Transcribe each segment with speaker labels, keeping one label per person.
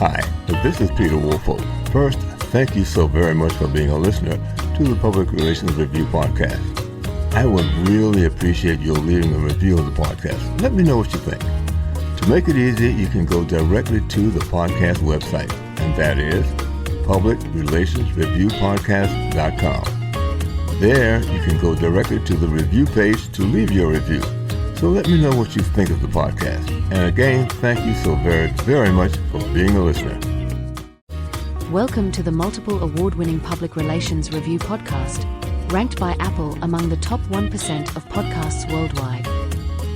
Speaker 1: Hi, this is Peter Woolfolk. First, thank you so very much for being a listener to the Public Relations Review podcast. I would really appreciate your leaving a review of the podcast. Let me know what you think. To make it easy, you can go directly to the podcast website, and that is publicrelationsreviewpodcast.com. There, you can go directly to the review page to leave your review. So let me know what you think of the podcast. And again, thank you so very, very much for being a listener.
Speaker 2: Welcome to the multiple award-winning Public Relations Review podcast, ranked by Apple among the top 1% of podcasts worldwide.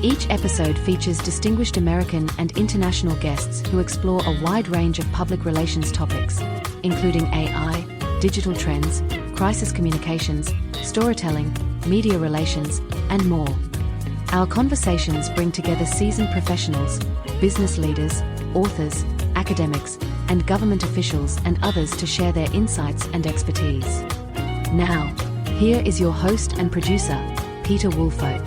Speaker 2: Each episode features distinguished American and international guests who explore a wide range of public relations topics, including AI, digital trends, crisis communications, storytelling, media relations, and more. Our conversations bring together seasoned professionals, business leaders, authors, academics, and government officials and others to share their insights and expertise. Now, here is your host and producer, Peter Woolfolk.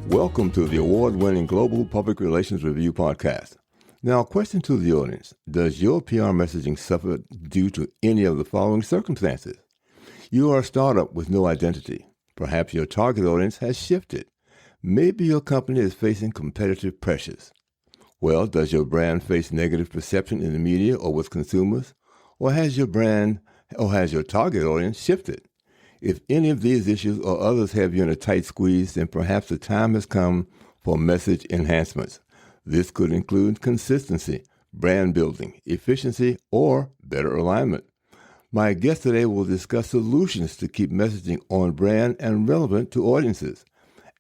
Speaker 1: Welcome to the award-winning Global Public Relations Review podcast. Now, a question to the audience. Does your PR messaging suffer due to any of the following circumstances? You are a startup with no identity. Perhaps your target audience has shifted. Maybe your company is facing competitive pressures. Well, does your brand face negative perception in the media or with consumers? Or has your target audience shifted? If any of these issues or others have you in a tight squeeze, then perhaps the time has come for message enhancements. This could include consistency, brand building, efficiency, or better alignment. My guest today will discuss solutions to keep messaging on brand and relevant to audiences,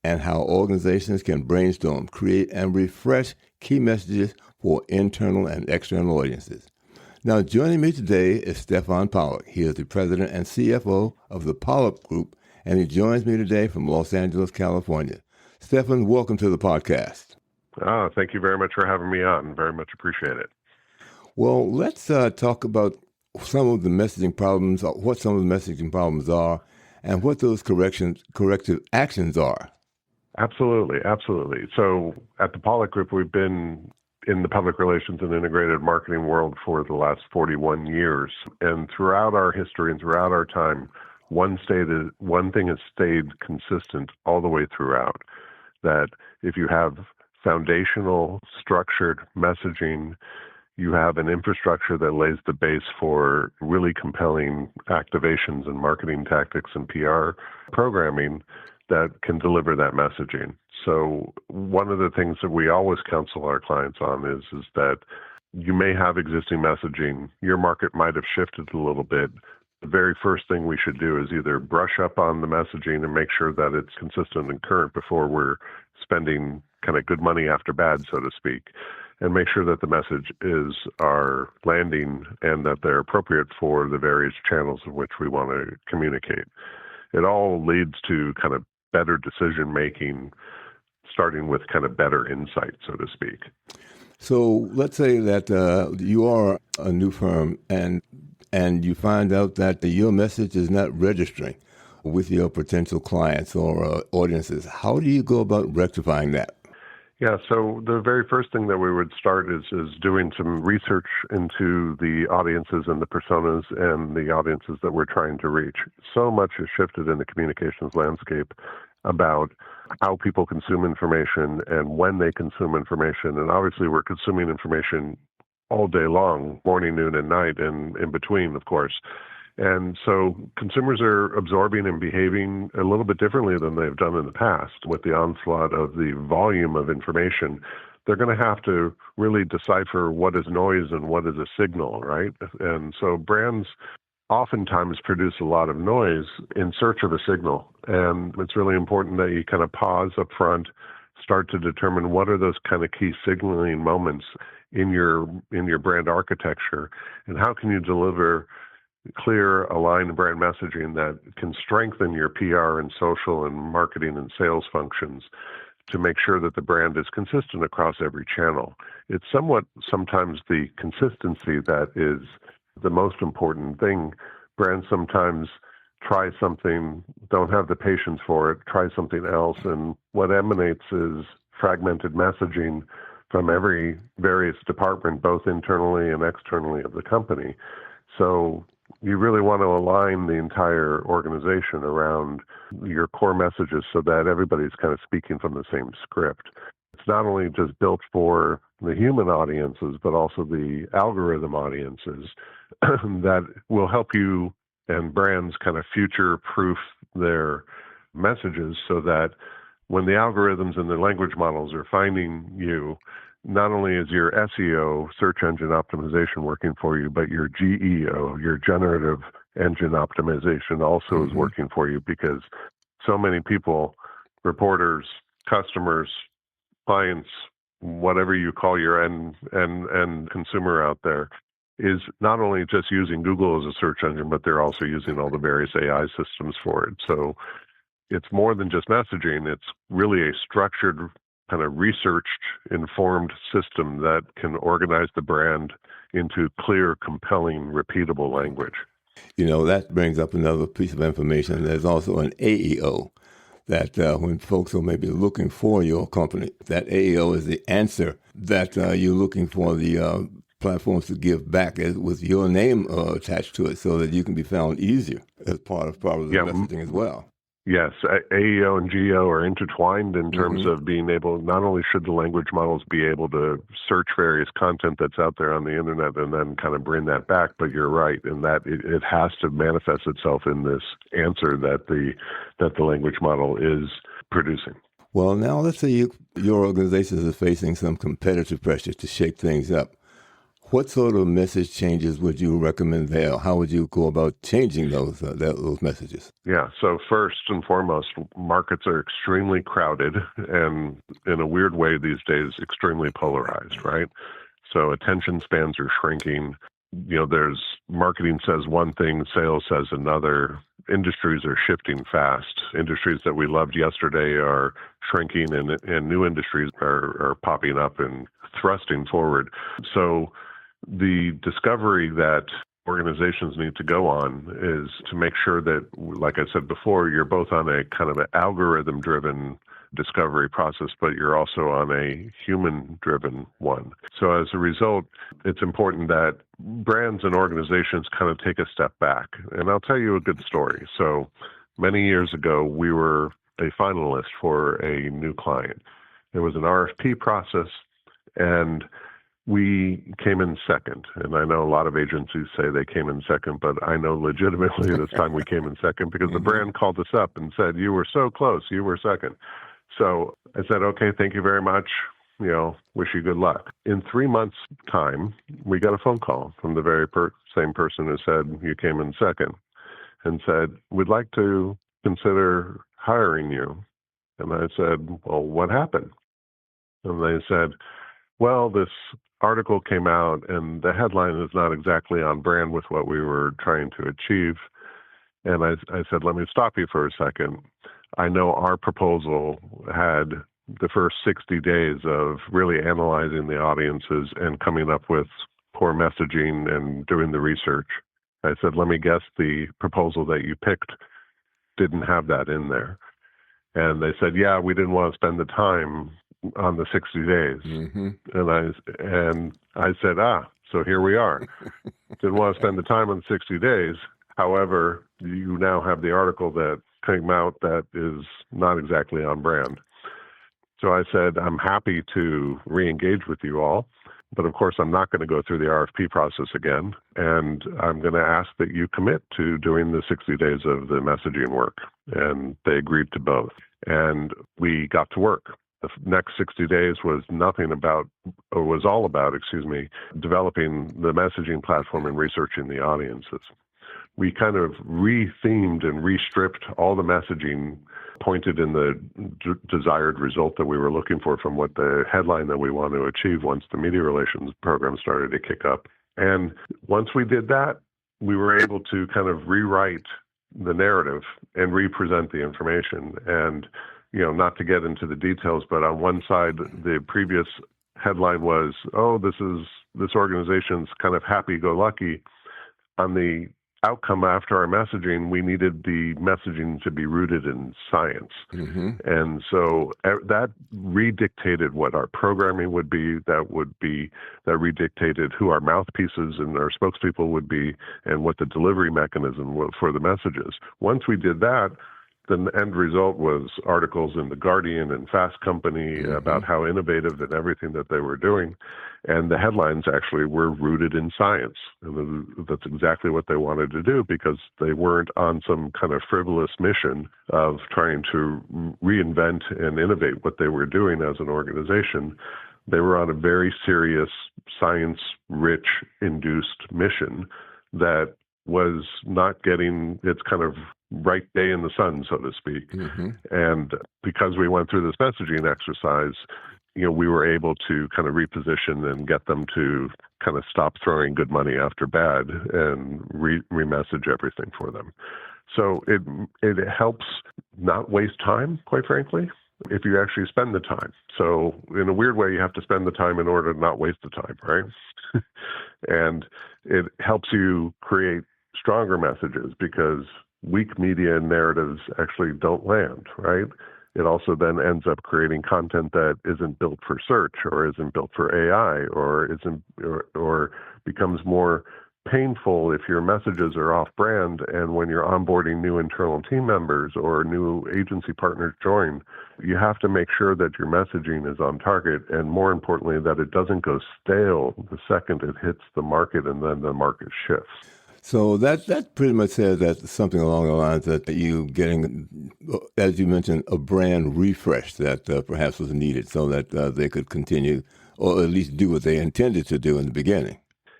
Speaker 1: and how organizations can brainstorm, create, and refresh key messages for internal and external audiences. Now, joining me today is Stefan Pollack. He is the president and CFO of the Pollack Group, and he joins me today from Los Angeles, California. Stefan, welcome to the podcast.
Speaker 3: Thank you very much for having me on. Very much appreciate it.
Speaker 1: Well, let's talk about some of the messaging problems, what some of the messaging problems are, and what those corrective actions are.
Speaker 3: Absolutely. So at the Pollack Group, we've been in the public relations and integrated marketing world for the last 41 years. And throughout our history and throughout our time, one thing has stayed consistent all the way throughout, that if you have foundational structured messaging, you have an infrastructure that lays the base for really compelling activations and marketing tactics and PR programming that can deliver that messaging. So one of the things that we always counsel our clients on is that you may have existing messaging. Your market might have shifted a little bit. The very first thing we should do is either brush up on the messaging and make sure that it's consistent and current before we're spending kind of good money after bad, so to speak, and make sure that the messages are landing and that they're appropriate for the various channels in which we want to communicate. It all leads to kind of better decision making, starting with kind of better insight, so to speak.
Speaker 1: So let's say that you are a new firm and you find out that your message is not registering with your potential clients or audiences. How do you go about rectifying that?
Speaker 3: Yeah, so the very first thing that we would start is doing some research into the audiences and the personas and the audiences that we're trying to reach. So much has shifted in the communications landscape about how people consume information and when they consume information. And obviously we're consuming information all day long, morning, noon, and night, and in between, of course. And so consumers are absorbing and behaving a little bit differently than they've done in the past. With the onslaught of the volume of information, they're going to have to really decipher what is noise and what is a signal, right? And so brands oftentimes produce a lot of noise in search of a signal. And it's really important that you kind of pause up front, start to determine what are those kind of key signaling moments in your brand architecture, and how can you deliver clear, aligned brand messaging that can strengthen your PR and social and marketing and sales functions to make sure that the brand is consistent across every channel. It's sometimes the consistency that is the most important thing. Brands sometimes try something, don't have the patience for it, try something else, and what emanates is fragmented messaging from every various department, both internally and externally of the company. So you really want to align the entire organization around your core messages so that everybody's kind of speaking from the same script. It's not only just built for the human audiences, but also the algorithm audiences that will help you and brands kind of future-proof their messages so that when the algorithms and the language models are finding you, not only is your SEO, search engine optimization, working for you, but your GEO, your generative engine optimization, also is working for you, because so many people, reporters, customers, clients, whatever you call your end consumer out there, is not only just using Google as a search engine, but they're also using all the various AI systems for it. So it's more than just messaging. It's really a structured, kind of researched, informed system that can organize the brand into clear, compelling, repeatable language.
Speaker 1: That brings up another piece of information. There's also an AEO that when folks are maybe looking for your company, that AEO is the answer that you're looking for the platforms to give back with your name attached to it, so that you can be found easier as part of probably the messaging as well.
Speaker 3: Yes, AEO and GEO are intertwined in terms of being able, not only should the language models be able to search various content that's out there on the internet and then kind of bring that back, but you're right in that it has to manifest itself in this answer that the language model is producing.
Speaker 1: Well, now let's say your organization is facing some competitive pressure to shake things up. What sort of message changes would you recommend there? How would you go about changing those messages?
Speaker 3: Yeah, so first and foremost, markets are extremely crowded and in a weird way these days, extremely polarized, right? So attention spans are shrinking. There's marketing says one thing, sales says another. Industries are shifting fast. Industries that we loved yesterday are shrinking, and new industries are popping up and thrusting forward. So the discovery that organizations need to go on is to make sure that, like I said before, you're both on a kind of an algorithm-driven discovery process, but you're also on a human-driven one. So as a result, it's important that brands and organizations kind of take a step back. And I'll tell you a good story. So many years ago, we were a finalist for a new client. There was an RFP process, and we came in second. And I know a lot of agencies say they came in second, but I know legitimately this time we came in second because the brand called us up and said, "You were so close, you were second." So I said, "Okay, thank you very much. Wish you good luck." In 3 months' time, we got a phone call from the very same person who said you came in second and said, "We'd like to consider hiring you." And I said, "Well, what happened?" And they said, "Well, this article came out and the headline is not exactly on brand with what we were trying to achieve." And I said, "Let me stop you for a second. I know our proposal had the first 60 days of really analyzing the audiences and coming up with core messaging and doing the research." I said, "Let me guess, the proposal that you picked didn't have that in there." And they said, "Yeah, we didn't want to spend the time on the 60 days. And I said, so here we are. Didn't want to spend the time on 60 days. However, you now have the article that came out that is not exactly on brand." So I said, "I'm happy to re-engage with you all, but of course I'm not going to go through the RFP process again, and I'm going to ask that you commit to doing the 60 days of the messaging work." And they agreed to both. And we got to work. The next 60 days was all about developing the messaging platform and researching the audiences. We kind of re-themed and re-stripped all the messaging pointed in the desired result that we were looking for from what the headline that we want to achieve once the media relations program started to kick up. And once we did that, we were able to kind of rewrite the narrative and represent the information. And not to get into the details, but on one side, the previous headline was, "Oh, this organization's kind of happy-go-lucky." On the outcome after our messaging, we needed the messaging to be rooted in science.
Speaker 1: Mm-hmm.
Speaker 3: And so that redictated what our programming would be, that redictated who our mouthpieces and our spokespeople would be, and what the delivery mechanism for the messages. Once we did that, the end result was articles in The Guardian and Fast Company about how innovative and everything that they were doing. And the headlines actually were rooted in science. And that's exactly what they wanted to do, because they weren't on some kind of frivolous mission of trying to reinvent and innovate what they were doing as an organization. They were on a very serious, science-rich induced mission that was not getting its kind of right day in the sun, so to speak.
Speaker 1: Mm-hmm.
Speaker 3: And because we went through this messaging exercise, we were able to kind of reposition and get them to kind of stop throwing good money after bad and remessage everything for them. So it helps not waste time, quite frankly, if you actually spend the time. So in a weird way, you have to spend the time in order to not waste the time, right? And it helps you create stronger messages, because weak media and narratives actually don't land, right? It also then ends up creating content that isn't built for search, or isn't built for AI, or becomes more painful if your messages are off-brand. And when you're onboarding new internal team members or new agency partners join, you have to make sure that your messaging is on target, and more importantly, that it doesn't go stale the second it hits the market and then the market shifts.
Speaker 1: So that pretty much says that something along the lines that you getting, as you mentioned, a brand refresh that perhaps was needed so that they could continue, or at least do what they intended to do in the beginning.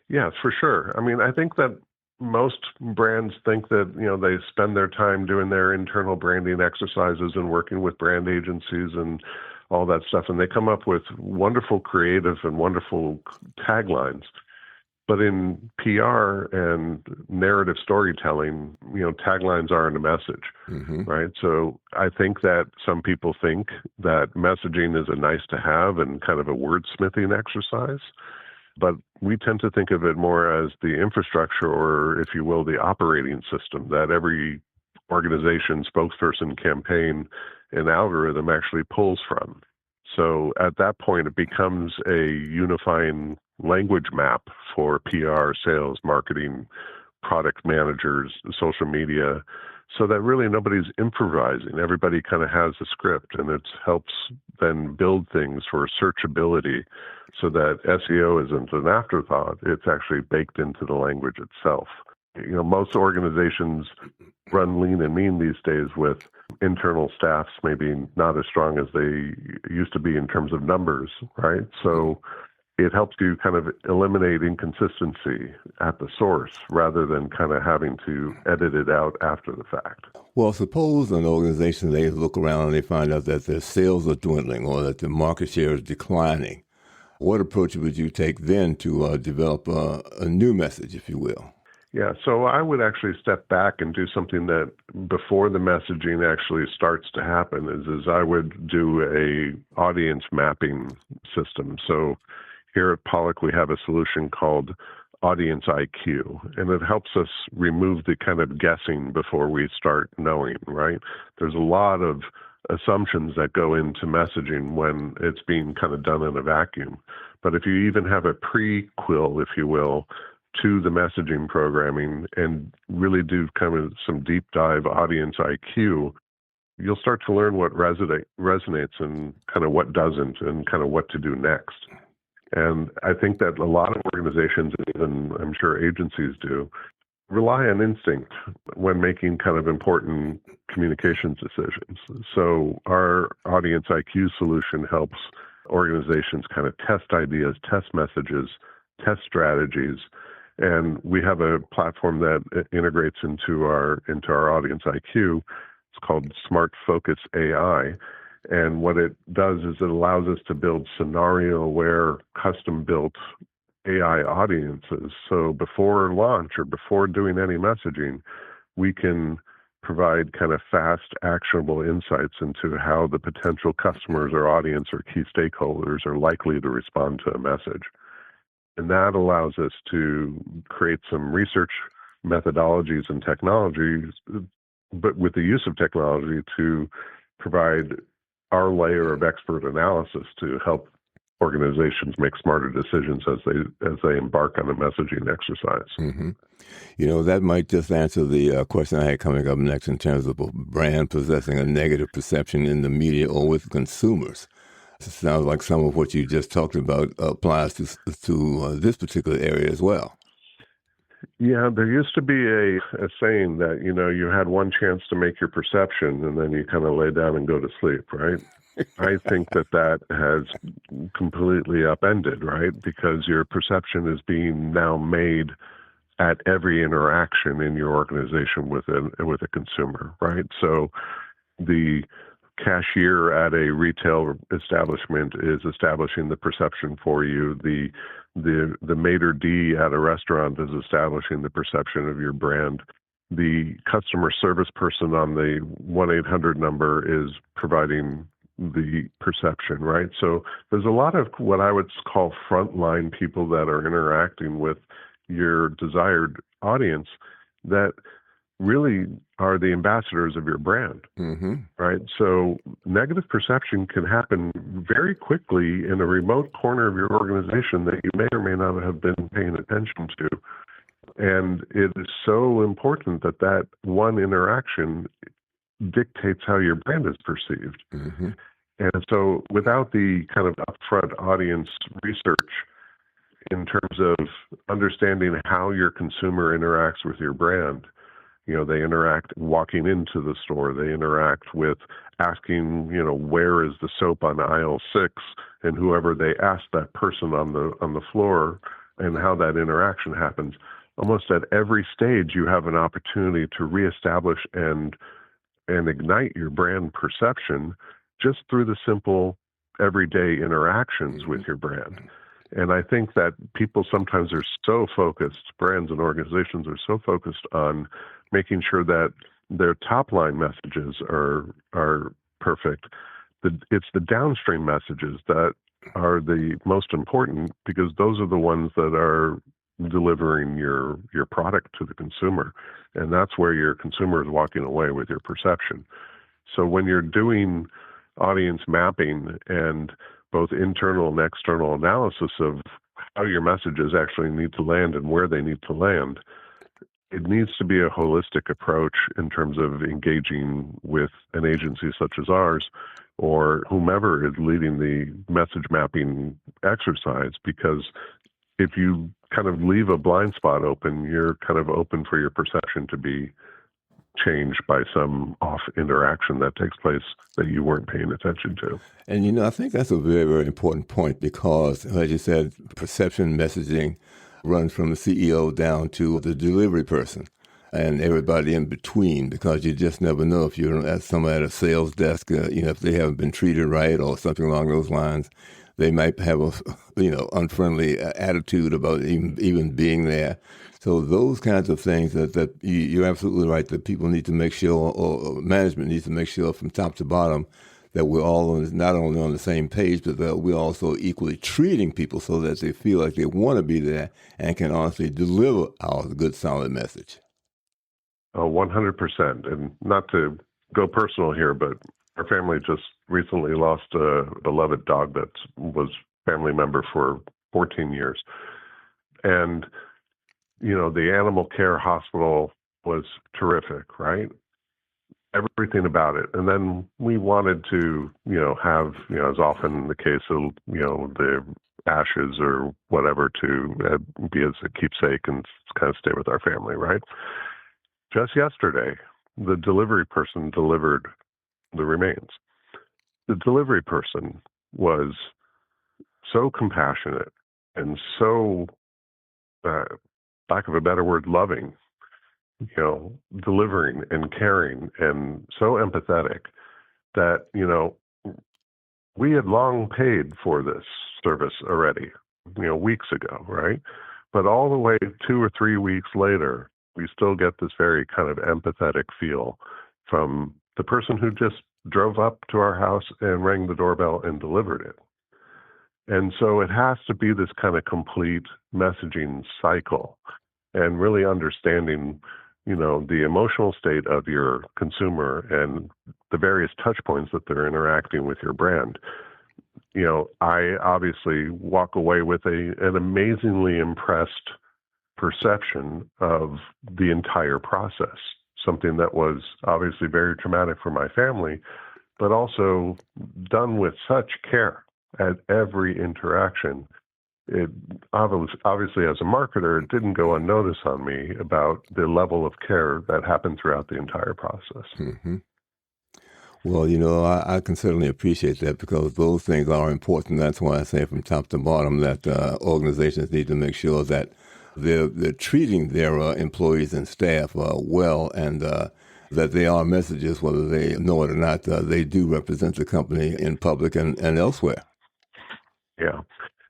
Speaker 3: Yes, for sure. I mean, I think that most brands think that, they spend their time doing their internal branding exercises and working with brand agencies and all that stuff, and they come up with wonderful creative and wonderful taglines. But in PR and narrative storytelling, taglines aren't a message, right? So I think that some people think that messaging is a nice to have and kind of a wordsmithing exercise. But we tend to think of it more as the infrastructure, or, if you will, the operating system that every organization, spokesperson, campaign, and algorithm actually pulls from. So at that point, it becomes a unifying language map for PR, sales, marketing, product managers, social media, so that really nobody's improvising. Everybody kind of has a script, and it helps then build things for searchability, so that SEO isn't an afterthought. It's actually baked into the language itself. Most organizations run lean and mean these days, with internal staffs maybe not as strong as they used to be in terms of numbers, right? So it helps you kind of eliminate inconsistency at the source, rather than kind of having to edit it out after the fact.
Speaker 1: Well, suppose an organization, they look around and they find out that their sales are dwindling, or that the market share is declining. What approach would you take then to develop a new message, if you will?
Speaker 3: Yeah, so I would actually step back and do something that before the messaging actually starts to happen is I would do a audience mapping system. So here at Pollock, we have a solution called Audience IQ, and it helps us remove the kind of guessing before we start knowing, right? There's a lot of assumptions that go into messaging when it's being kind of done in a vacuum. But if you even have a prequel, if you will, to the messaging programming, and really do kind of some deep dive audience IQ, you'll start to learn what resonates and kind of what doesn't, and kind of what to do next. And I think that a lot of organizations, and even I'm sure agencies do, rely on instinct when making kind of important communications decisions. So our Audience IQ solution helps organizations kind of test ideas, test messages, test strategies. And we have a platform that integrates into our Audience IQ. It's called Smart Focus AI. And what it does is it allows us to build scenario-aware, custom-built AI audiences. So before launch or before doing any messaging, we can provide kind of fast, actionable insights into how the potential customers or audience or key stakeholders are likely to respond to a message. And that allows us to create some research methodologies and technologies, but with the use of technology to provide our layer of expert analysis to help organizations make smarter decisions as they embark on a messaging exercise.
Speaker 1: Mm-hmm. That might just answer the question I had coming up next in terms of a brand possessing a negative perception in the media or with consumers. It sounds like some of what you just talked about applies to this particular area as well.
Speaker 3: Yeah, there used to be a saying that, you had one chance to make your perception and then you kind of lay down and go to sleep, right? I think that has completely upended, right? Because your perception is being now made at every interaction in your organization with a consumer, right? So the cashier at a retail establishment is establishing the perception for you. The maitre d' at a restaurant is establishing the perception of your brand. The customer service person on the 1-800 number is providing the perception, right? So there's a lot of what I would call frontline people that are interacting with your desired audience that really are the ambassadors of your brand, right? So negative perception can happen very quickly in a remote corner of your organization that you may or may not have been paying attention to. And it is so important that one interaction dictates how your brand is perceived. Mm-hmm. And so without the kind of upfront audience research in terms of understanding how your consumer interacts with your brand, they interact walking into the store, they interact with asking, where is the soap on aisle 6, and whoever they ask that person on the floor, and how that interaction happens. Almost at every stage, you have an opportunity to reestablish and ignite your brand perception just through the simple everyday interactions with your brand. And I think that people sometimes are so focused, brands and organizations are so focused on making sure that their top line messages are perfect. It's the downstream messages that are the most important, because those are the ones that are delivering your product to the consumer. And that's where your consumer is walking away with your perception. So when you're doing audience mapping and both internal and external analysis of how your messages actually need to land and where they need to land, it needs to be a holistic approach in terms of engaging with an agency such as ours or whomever is leading the message mapping exercise, because if you kind of leave a blind spot open, you're kind of open for your perception to be changed by some off interaction that takes place that you weren't paying attention to.
Speaker 1: And, I think that's a very, very important point, because, as you said, perception messaging runs from the CEO down to the delivery person and everybody in between, because you just never know if you're at somebody at a sales desk, if they haven't been treated right or something along those lines. They might have a, unfriendly attitude about even being there. So those kinds of things that you're absolutely right, that people need to make sure, or management needs to make sure from top to bottom, that we're all not only on the same page, but that we're also equally treating people so that they feel like they want to be there and can honestly deliver our good, solid message.
Speaker 3: 100%. And not to go personal here, but our family just recently lost a beloved dog that was family member for 14 years. And, the animal care hospital was terrific, right? Everything about it. And then we wanted to, have, as often the case of, the ashes or whatever to be as a keepsake and kind of stay with our family, right? Just yesterday, the delivery person delivered the remains. The delivery person was so compassionate and so, lack of a better word, loving, delivering and caring and so empathetic that, we had long paid for this service already, weeks ago, right? But all the way 2 or 3 weeks later, we still get this very kind of empathetic feel from the person who just drove up to our house and rang the doorbell and delivered it. And so it has to be this kind of complete messaging cycle. and really understanding, the emotional state of your consumer and the various touch points that they're interacting with your brand. I obviously walk away with an amazingly impressed perception of the entire process, something that was obviously very traumatic for my family, but also done with such care at every interaction. It obviously, as a marketer, it didn't go unnoticed on me about the level of care that happened throughout the entire process.
Speaker 1: Mm-hmm. Well, I can certainly appreciate that because those things are important. That's why I say from top to bottom that organizations need to make sure that they're treating their employees and staff well, and that they are messages, whether they know it or not. They do represent the company in public and elsewhere.
Speaker 3: Yeah,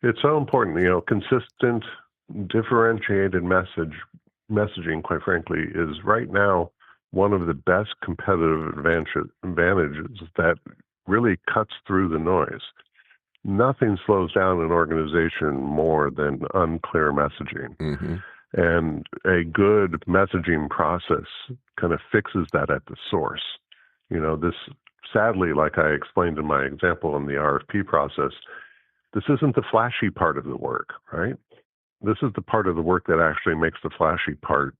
Speaker 3: it's so important. Consistent, differentiated messaging, quite frankly, is right now one of the best competitive advantages that really cuts through the noise. Nothing slows down an organization more than unclear messaging.
Speaker 1: Mm-hmm.
Speaker 3: And a good messaging process kind of fixes that at the source. This, sadly, like I explained in my example in the RFP process, this isn't the flashy part of the work, right? This is the part of the work that actually makes the flashy part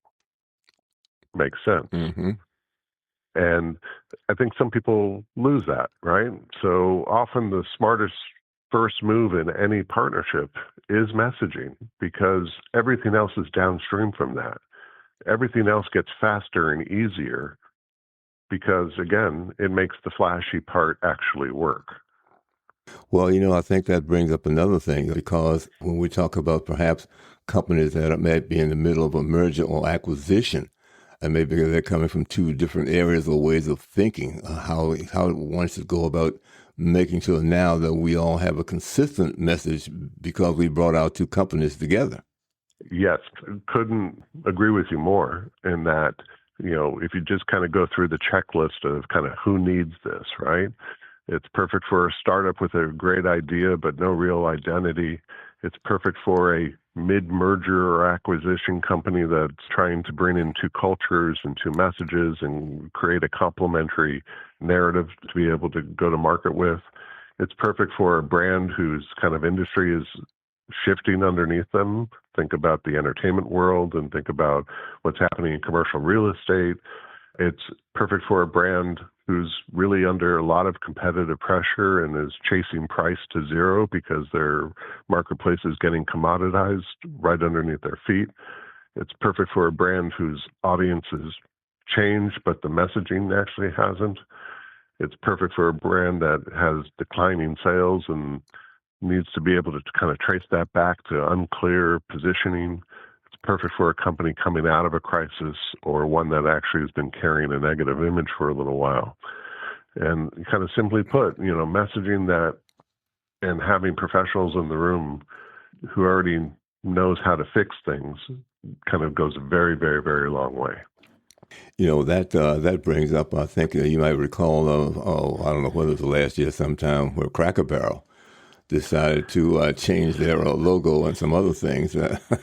Speaker 3: make sense.
Speaker 1: Mm-hmm.
Speaker 3: And I think some people lose that, right? So often the smartest first move in any partnership is messaging, because everything else is downstream from that. Everything else gets faster and easier because, again, it makes the flashy part actually work.
Speaker 1: Well, I think that brings up another thing, because when we talk about perhaps companies that might be in the middle of a merger or acquisition, and maybe they're coming from two different areas or ways of thinking, how one should go about making sure now that we all have a consistent message because we brought our two companies together.
Speaker 3: Yes, couldn't agree with you more in that, if you just kind of go through the checklist of kind of who needs this, right? It's perfect for a startup with a great idea but no real identity. It's perfect for a mid-merger or acquisition company that's trying to bring in two cultures and two messages and create a complementary narrative to be able to go to market with. It's perfect for a brand whose kind of industry is shifting underneath them. Think about the entertainment world and think about what's happening in commercial real estate. It's perfect for a brand who's really under a lot of competitive pressure and is chasing price to zero because their marketplace is getting commoditized right underneath their feet. It's perfect for a brand whose audience has changed, but the messaging actually hasn't. It's perfect for a brand that has declining sales and needs to be able to kind of trace that back to unclear positioning. It's perfect for a company coming out of a crisis or one that actually has been carrying a negative image for a little while. And kind of simply put, messaging that and having professionals in the room who already knows how to fix things kind of goes a very, very, very long way.
Speaker 1: That brings up, I think you might recall, I don't know whether it was last year sometime, where Cracker Barrel decided to change their logo and some other things.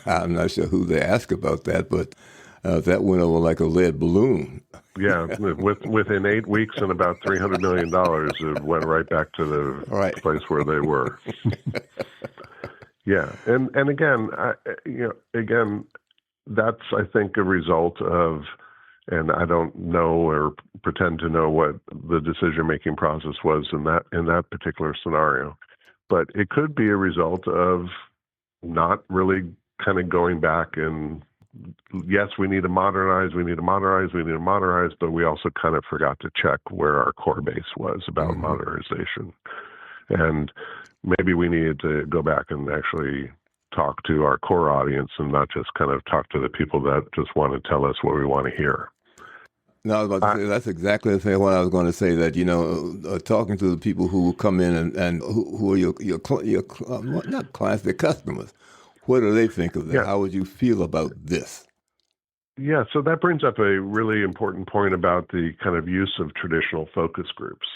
Speaker 1: I'm not sure who they asked about that, but that went over like a lead balloon.
Speaker 3: Yeah, within 8 weeks and about $300 million, it went right back to the place where they were. Yeah, and again, that's, I think, a result of, and I don't know or pretend to know what the decision-making process was in that particular scenario, but it could be a result of not really kind of going back and, yes, we need to modernize, but we also kind of forgot to check where our core base was about modernization. And maybe we needed to go back and actually talk to our core audience and not just kind of talk to the people that just want to tell us what we want to hear.
Speaker 1: No, I was about to say, that's exactly what I was going to say, that, talking to the people who come in and who are your not clients, they're customers. What do they think of that? Yeah. How would you feel about this?
Speaker 3: Yeah, so that brings up a really important point about the kind of use of traditional focus groups.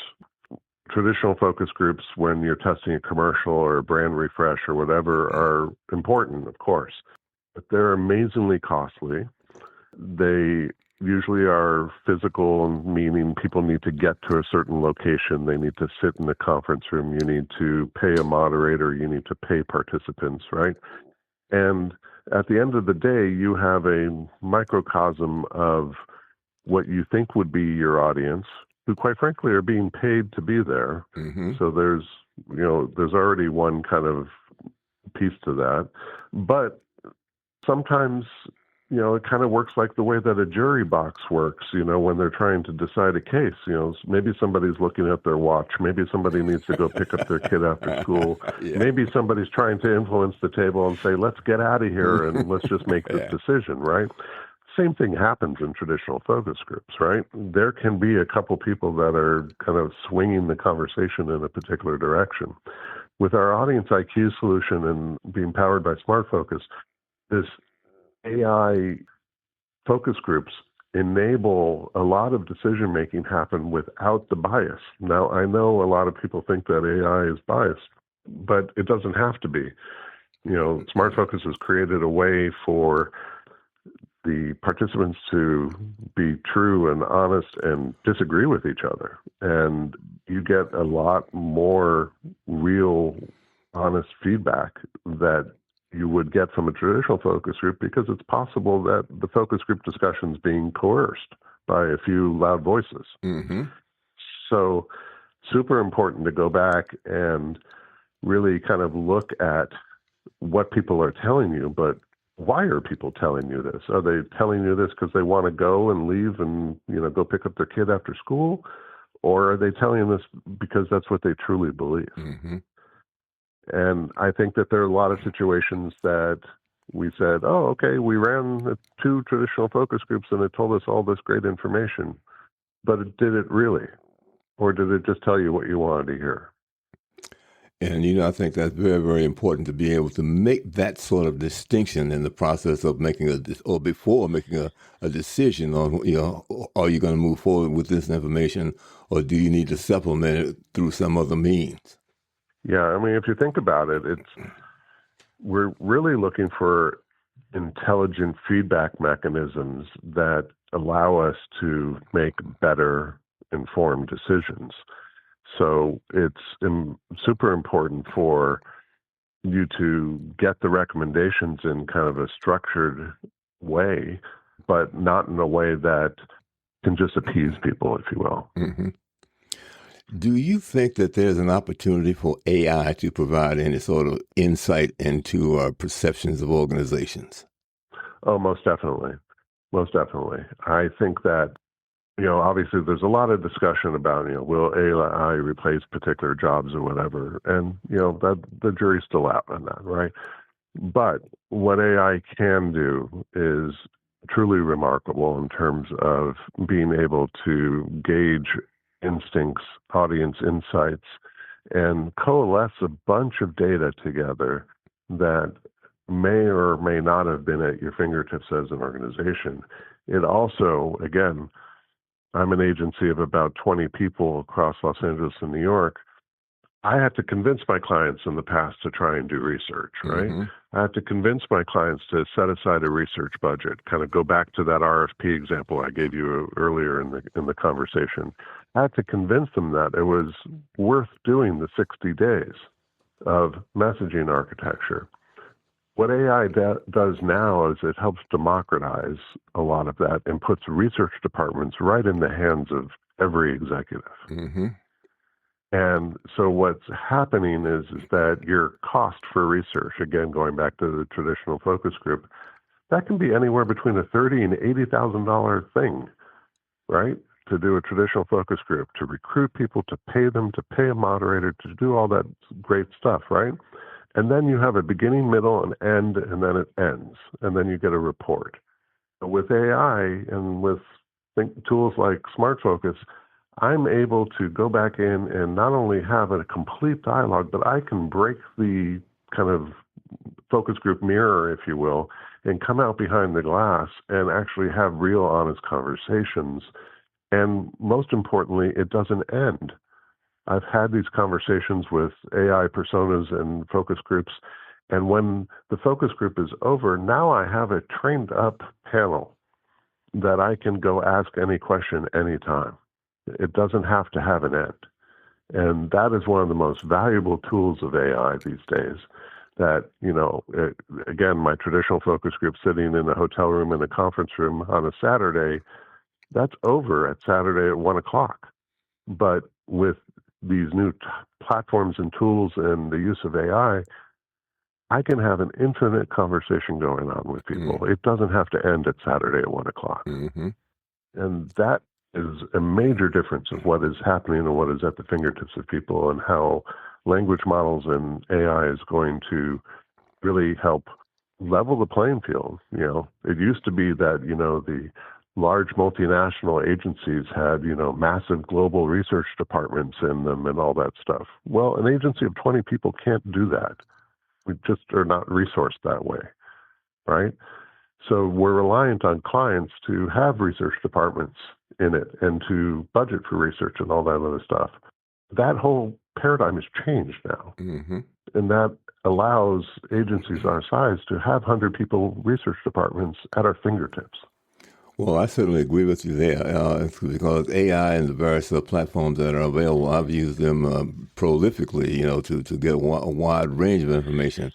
Speaker 3: Traditional focus groups, when you're testing a commercial or a brand refresh or whatever, are important, of course. They're amazingly costly. They usually are physical, meaning people need to get to a certain location. They need to sit in the conference room. You need to pay a moderator. You need to pay participants, right? And at the end of the day, you have a microcosm of what you think would be your audience, who quite frankly are being paid to be there.
Speaker 1: Mm-hmm.
Speaker 3: So there's already one kind of piece to that. But sometimes, it kind of works like the way that a jury box works, when they're trying to decide a case. Maybe somebody's looking at their watch. Maybe somebody needs to go pick up their kid after school.
Speaker 1: Yeah.
Speaker 3: Maybe somebody's trying to influence the table and say, let's get out of here and let's just make this decision, right? Same thing happens in traditional focus groups, right? There can be a couple people that are kind of swinging the conversation in a particular direction. With our Audience IQ solution and being powered by Smart Focus, this AI focus groups enable a lot of decision making happen without the bias. Now, I know a lot of people think that AI is biased, but it doesn't have to be. Smart Focus has created a way for the participants to be true and honest and disagree with each other. And you get a lot more real, honest feedback that you would get from a traditional focus group, because it's possible that the focus group discussion is being coerced by a few loud voices.
Speaker 1: Mm-hmm.
Speaker 3: So super important to go back and really kind of look at what people are telling you, but why are people telling you this? Are they telling you this because they want to go and leave and, go pick up their kid after school? Or are they telling you this because that's what they truly believe?
Speaker 1: Mm-hmm.
Speaker 3: And I think that there are a lot of situations that we said, oh, okay, we ran 2 traditional focus groups and it told us all this great information, but did it really? Or did it just tell you what you wanted to hear?
Speaker 1: And, I think that's very, very important to be able to make that sort of distinction in the process of before making a decision on, are you going to move forward with this information, or do you need to supplement it through some other means?
Speaker 3: Yeah, I mean, if you think about it, we're really looking for intelligent feedback mechanisms that allow us to make better informed decisions. So it's super important for you to get the recommendations in kind of a structured way, but not in a way that can just appease people, if you will.
Speaker 1: Mm-hmm. Do you think that there's an opportunity for AI to provide any sort of insight into our perceptions of organizations?
Speaker 3: Oh, most definitely. Most definitely. I think that, obviously there's a lot of discussion about, will AI replace particular jobs or whatever? And, that the jury's still out on that, right? But what AI can do is truly remarkable in terms of being able to gauge instincts, audience insights, and coalesce a bunch of data together that may or may not have been at your fingertips as an organization. It also, again, I'm an agency of about 20 people across Los Angeles and New York. I had to convince my clients in the past to try and do research, right?
Speaker 1: Mm-hmm.
Speaker 3: I had to convince my clients to set aside a research budget, kind of go back to that RFP example I gave you earlier in the conversation. I had to convince them that it was worth doing the 60 days of messaging architecture. What AI does now is it helps democratize a lot of that and puts research departments right in the hands of every executive.
Speaker 1: Mm-hmm.
Speaker 3: And so what's happening is that your cost for research, again, going back to the traditional focus group, that can be anywhere between a $30,000 and $80,000 thing, right? To do a traditional focus group, to recruit people, to pay them, to pay a moderator, to do all that great stuff, right? And then you have a beginning, middle, and end, and then it ends, and then you get a report. With AI and with tools like Smart Focus, I'm able to go back in and not only have a complete dialogue, but I can break the kind of focus group mirror, if you will, and come out behind the glass and actually have real honest conversations. And most importantly, it doesn't end. I've had these conversations with AI personas and focus groups, And when the focus group is over, now I have a trained up panel that I can go ask any question anytime. It doesn't have to have an end. And that is one of the most valuable tools of AI these days. That, again, my traditional focus group sitting in a hotel room in a conference room on a Saturday, that's over at Saturday at 1:00. But with these new platforms and tools and the use of AI, I can have an infinite conversation going on with people. It doesn't have to end at Saturday at 1:00.
Speaker 1: Mm-hmm.
Speaker 3: And that is a major difference of what is happening and what is at the fingertips of people, and how language models and AI is going to really help level the playing field. It used to be that, the large multinational agencies had, massive global research departments in them and all that stuff. Well, an agency of 20 people can't do that. We just are not resourced that way, right? So we're reliant on clients to have research departments in it and to budget for research and all that other stuff. That whole paradigm has changed now.
Speaker 1: Mm-hmm.
Speaker 3: And that allows agencies our size to have 100 people research departments at our fingertips.
Speaker 1: Well, I certainly agree with you there, because AI and the various platforms that are available, I've used them prolifically, to get a wide range of information.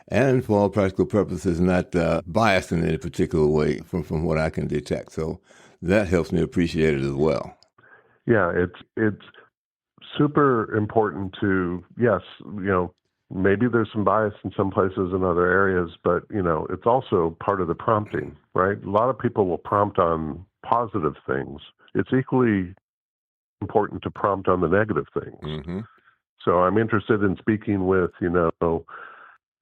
Speaker 1: And for all practical purposes, not biased in any particular way from what I can detect. So that helps me appreciate it as well.
Speaker 3: Yeah, it's super important to, yes, maybe there's some bias in some places in other areas, but, it's also part of the prompting, right? A lot of people will prompt on positive things. It's equally important to prompt on the negative things.
Speaker 1: Mm-hmm.
Speaker 3: So I'm interested in speaking with,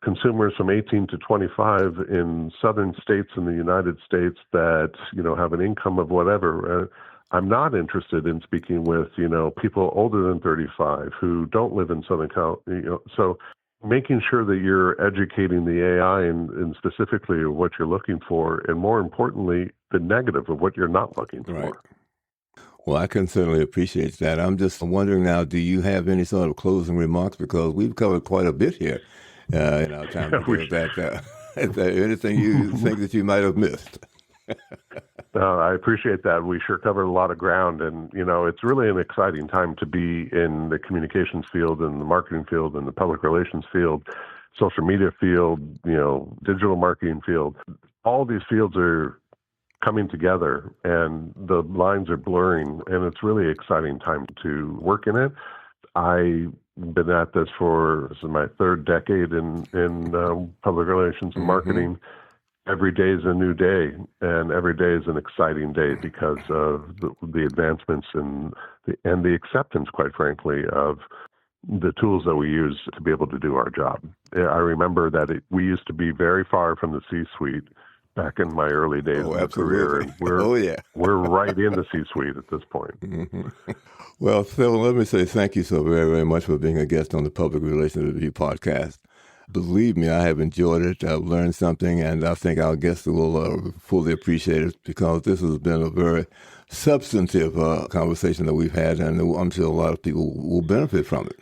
Speaker 3: consumers from 18 to 25 in southern states in the United States that, have an income of whatever. I'm not interested in speaking with, people older than 35 who don't live in Southern California. So making sure that you're educating the AI and specifically what you're looking for, and more importantly, the negative of what you're not looking for.
Speaker 1: Right. Well, I can certainly appreciate that. I'm just wondering now, do you have any sort of closing remarks? Because we've covered quite a bit here in our time together. Is there anything you think that you might have missed?
Speaker 3: I appreciate that. We sure covered a lot of ground, and it's really an exciting time to be in the communications field and the marketing field and the public relations field, social media field, digital marketing field. All these fields are coming together and the lines are blurring, and it's really an exciting time to work in it. I've been at this is my third decade in public relations and marketing. Every day is a new day, and every day is an exciting day because of the advancements and the acceptance, quite frankly, of the tools that we use to be able to do our job. I remember that we used to be very far from the C-suite back in my early days of the career. And we're right in the C-suite at this point.
Speaker 1: Mm-hmm. Well, Phil, let me say thank you so very, very much for being a guest on the Public Relations Review podcast. Believe me, I have enjoyed it. I've learned something, and I think our guests will fully appreciate it, because this has been a very substantive conversation that we've had, and I'm sure a lot of people will benefit from it.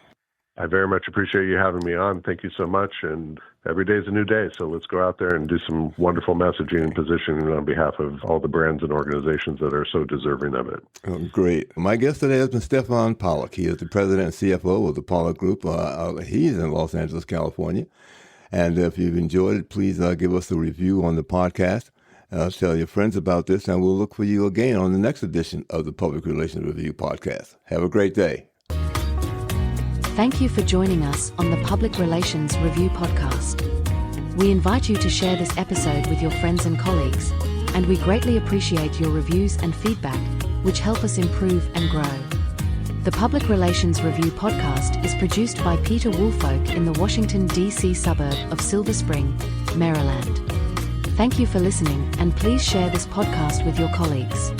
Speaker 3: I very much appreciate you having me on. Thank you so much. And every day is a new day, so let's go out there and do some wonderful messaging and positioning on behalf of all the brands and organizations that are so deserving of it.
Speaker 1: Great. My guest today has been Stefan Pollack. He is the president and CFO of the Pollack Group. He's in Los Angeles, California. And if you've enjoyed it, please give us a review on the podcast. Tell your friends about this, and we'll look for you again on the next edition of the Public Relations Review podcast. Have a great day.
Speaker 2: Thank you for joining us on the Public Relations Review podcast. We invite you to share this episode with your friends and colleagues, and we greatly appreciate your reviews and feedback, which help us improve and grow. The Public Relations Review podcast is produced by Peter Woolfolk in the Washington, D.C. suburb of Silver Spring, Maryland. Thank you for listening, and please share this podcast with your colleagues.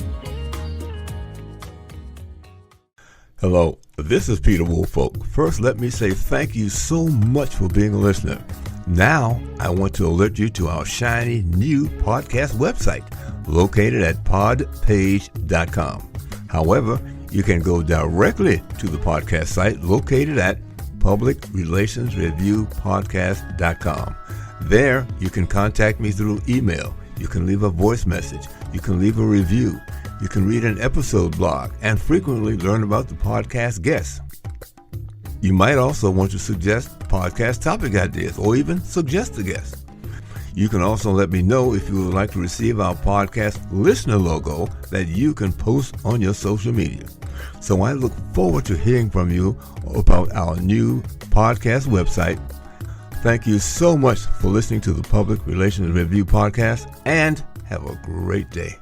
Speaker 1: Hello, this is Peter Woolfolk. First, let me say thank you so much for being a listener. Now, I want to alert you to our shiny new podcast website located at podpage.com. However, you can go directly to the podcast site located at publicrelationsreviewpodcast.com. There, you can contact me through email. You can leave a voice message. You can leave a review. You can read an episode blog and frequently learn about the podcast guests. You might also want to suggest podcast topic ideas or even suggest a guest. You can also let me know if you would like to receive our podcast listener logo that you can post on your social media. So I look forward to hearing from you about our new podcast website. Thank you so much for listening to the Public Relations Review Podcast, and have a great day.